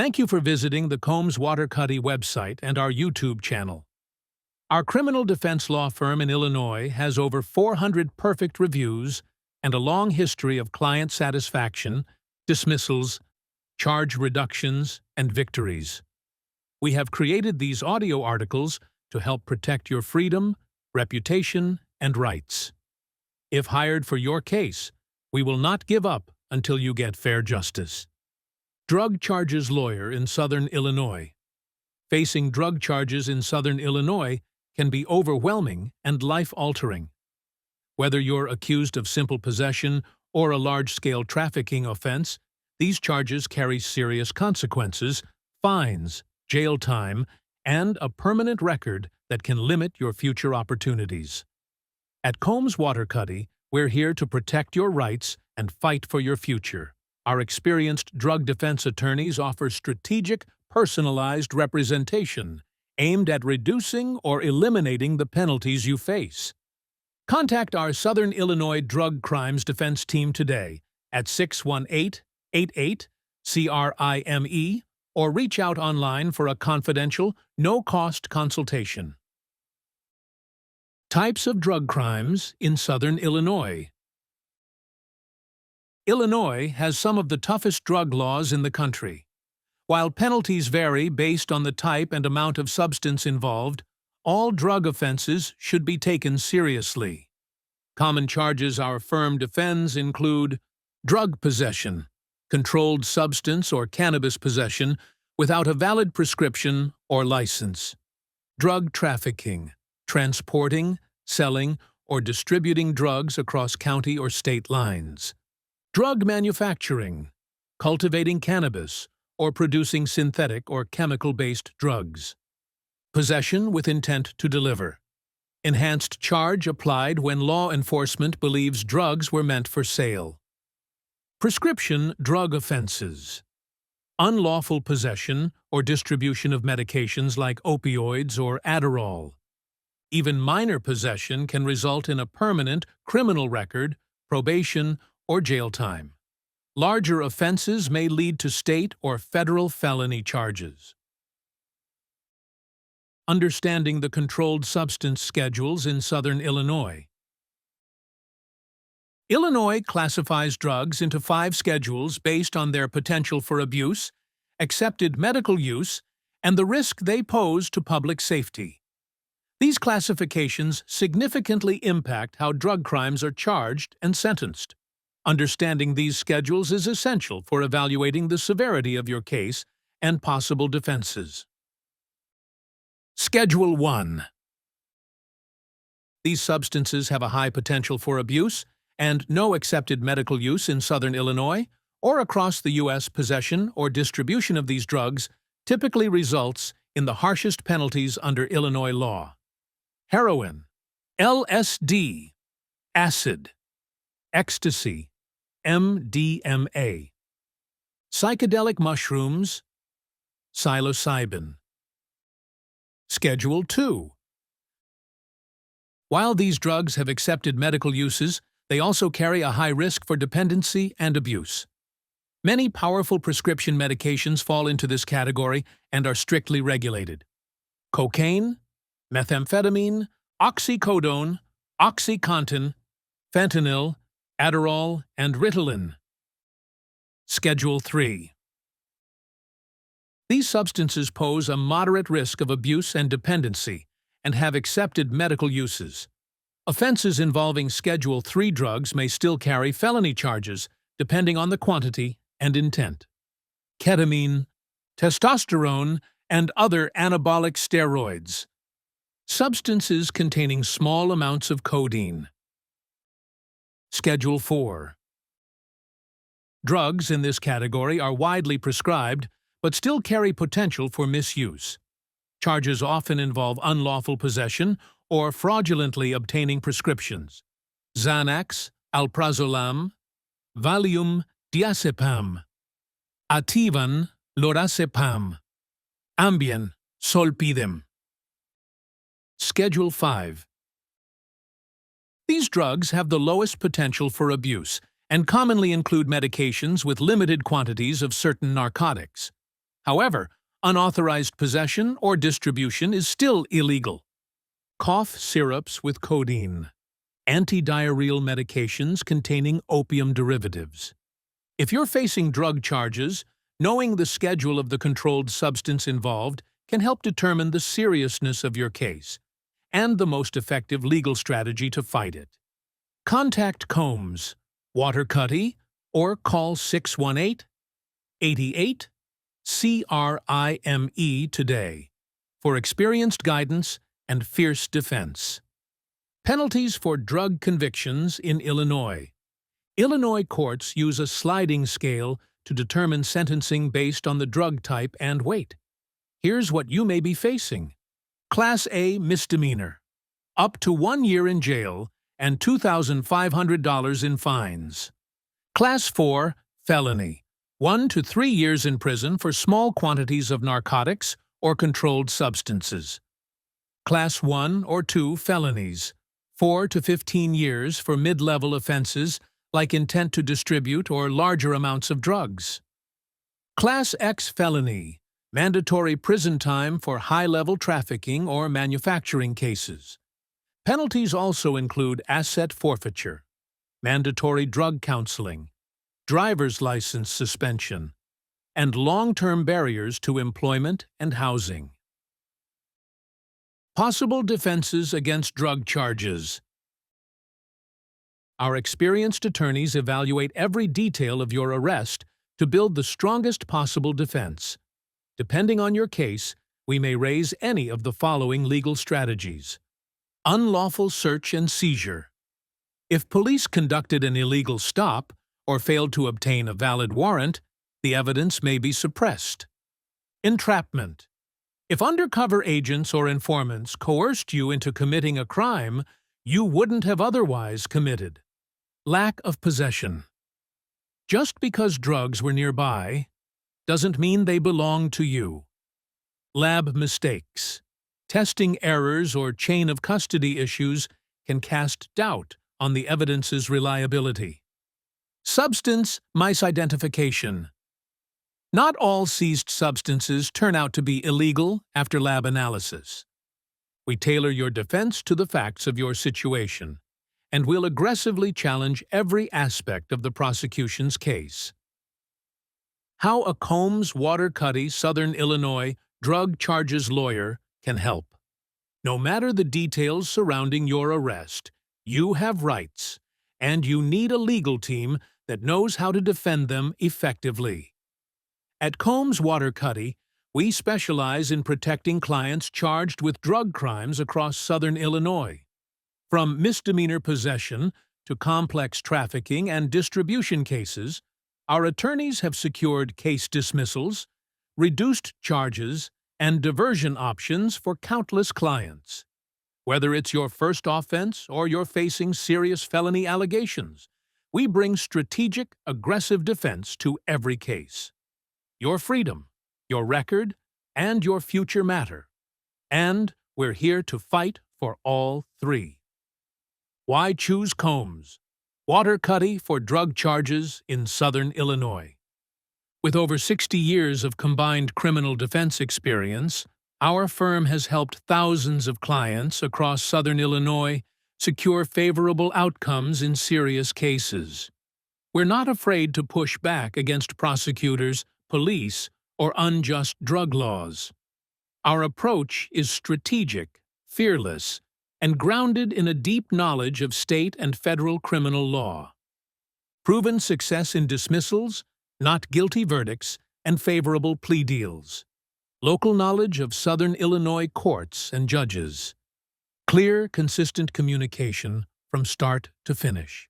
Thank you for visiting the Combs Waterkotte website and our YouTube channel. Our criminal defense law firm in Illinois has over 400 perfect reviews and a long history of client satisfaction, dismissals, charge reductions, and victories. We have created these audio articles to help protect your freedom, reputation, and rights. If hired for your case, we will not give up until you get fair justice. Drug charges lawyer in Southern Illinois. Facing drug charges in Southern Illinois can be overwhelming and life-altering. Whether you're accused of simple possession or a large-scale trafficking offense, these charges carry serious consequences, fines, jail time, and a permanent record that can limit your future opportunities. At Combs Waterkotte, we're here to protect your rights and fight for your future. Our experienced drug defense attorneys offer strategic, personalized representation aimed at reducing or eliminating the penalties you face. Contact our Southern Illinois Drug Crimes Defense Team today at 618-88-CRIME or reach out online for a confidential, no-cost consultation. Types of drug crimes in Southern Illinois. Illinois has some of the toughest drug laws in the country. While penalties vary based on the type and amount of substance involved, all drug offenses should be taken seriously. Common charges our firm defends include drug possession, controlled substance or cannabis possession without a valid prescription or license, drug trafficking, transporting, selling, or distributing drugs across county or state lines, drug manufacturing, cultivating cannabis, or producing synthetic or chemical-based drugs, possession with intent to deliver, enhanced charge applied when law enforcement believes drugs were meant for sale, prescription drug offenses, unlawful possession or distribution of medications like opioids or Adderall. Even minor possession can result in a permanent criminal record, probation, or jail time. Larger offenses may lead to state or federal felony charges. Understanding the controlled substance schedules in Southern Illinois. Illinois classifies drugs into 5 schedules based on their potential for abuse, accepted medical use, and the risk they pose to public safety. These classifications significantly impact how drug crimes are charged and sentenced. Understanding these schedules is essential for evaluating the severity of your case and possible defenses. Schedule 1. These substances have a high potential for abuse and no accepted medical use in Southern Illinois or across the U.S. Possession or distribution of these drugs typically results in the harshest penalties under Illinois law. Heroin, LSD, acid, ecstasy, MDMA, psychedelic mushrooms, psilocybin. Schedule 2. While these drugs have accepted medical uses, they also carry a high risk for dependency and abuse. Many powerful prescription medications fall into this category and are strictly regulated. Cocaine, methamphetamine, oxycodone, OxyContin, fentanyl, Adderall, and Ritalin. Schedule 3. These substances pose a moderate risk of abuse and dependency and have accepted medical uses. Offenses involving Schedule 3 drugs may still carry felony charges depending on the quantity and intent. Ketamine, testosterone, and other anabolic steroids. Substances containing small amounts of codeine. Schedule 4. Drugs in this category are widely prescribed but still carry potential for misuse. Charges often involve unlawful possession or fraudulently obtaining prescriptions. Xanax, alprazolam, Valium, diazepam, Ativan, lorazepam, Ambien, Zolpidem. Schedule 5. These drugs have the lowest potential for abuse and commonly include medications with limited quantities of certain narcotics. However, unauthorized possession or distribution is still illegal. Cough syrups with codeine. Antidiarrheal medications containing opium derivatives. If you're facing drug charges, knowing the schedule of the controlled substance involved can help determine the seriousness of your case and the most effective legal strategy to fight it. Contact Combs Waterkotte or call 618-88-CRIME today for experienced guidance and fierce defense. Penalties for drug convictions in Illinois. Illinois courts use a sliding scale to determine sentencing based on the drug type and weight. Here's what you may be facing. Class A misdemeanor. Up to 1 year in jail and $2,500 in fines. Class 4 felony. 1 to 3 years in prison for small quantities of narcotics or controlled substances. Class 1 or 2 felonies. 4 to 15 years for mid-level offenses like intent to distribute or larger amounts of drugs. Class X felony. Mandatory prison time for high-level trafficking or manufacturing cases. Penalties also include asset forfeiture, mandatory drug counseling, driver's license suspension, and long-term barriers to employment and housing. Possible defenses against drug charges. Our experienced attorneys evaluate every detail of your arrest to build the strongest possible defense. Depending on your case, we may raise any of the following legal strategies. Unlawful search and seizure. If police conducted an illegal stop or failed to obtain a valid warrant, the evidence may be suppressed. Entrapment. If undercover agents or informants coerced you into committing a crime you wouldn't have otherwise committed. Lack of possession. Just because drugs were nearby doesn't mean they belong to you. Lab mistakes. Testing errors or chain of custody issues can cast doubt on the evidence's reliability. Substance misidentification. Not all seized substances turn out to be illegal after lab analysis. We tailor your defense to the facts of your situation, and will aggressively challenge every aspect of the prosecution's case. How a Combs Waterkotte, Southern Illinois, drug charges lawyer can help. No matter the details surrounding your arrest, you have rights, and you need a legal team that knows how to defend them effectively. At Combs Waterkotte, we specialize in protecting clients charged with drug crimes across Southern Illinois. From misdemeanor possession to complex trafficking and distribution cases, our attorneys have secured case dismissals, reduced charges, and diversion options for countless clients. Whether it's your first offense or you're facing serious felony allegations, we bring strategic, aggressive defense to every case. Your freedom, your record, and your future matter. And we're here to fight for all three. Why choose Combs Waterkotte for drug charges in Southern Illinois? With over 60 years of combined criminal defense experience, our firm has helped thousands of clients across Southern Illinois secure favorable outcomes in serious cases. We're not afraid to push back against prosecutors, police, or unjust drug laws. Our approach is strategic, fearless, and grounded in a deep knowledge of state and federal criminal law. Proven success in dismissals, not guilty verdicts, and favorable plea deals. Local knowledge of Southern Illinois courts and judges. Clear, consistent communication from start to finish.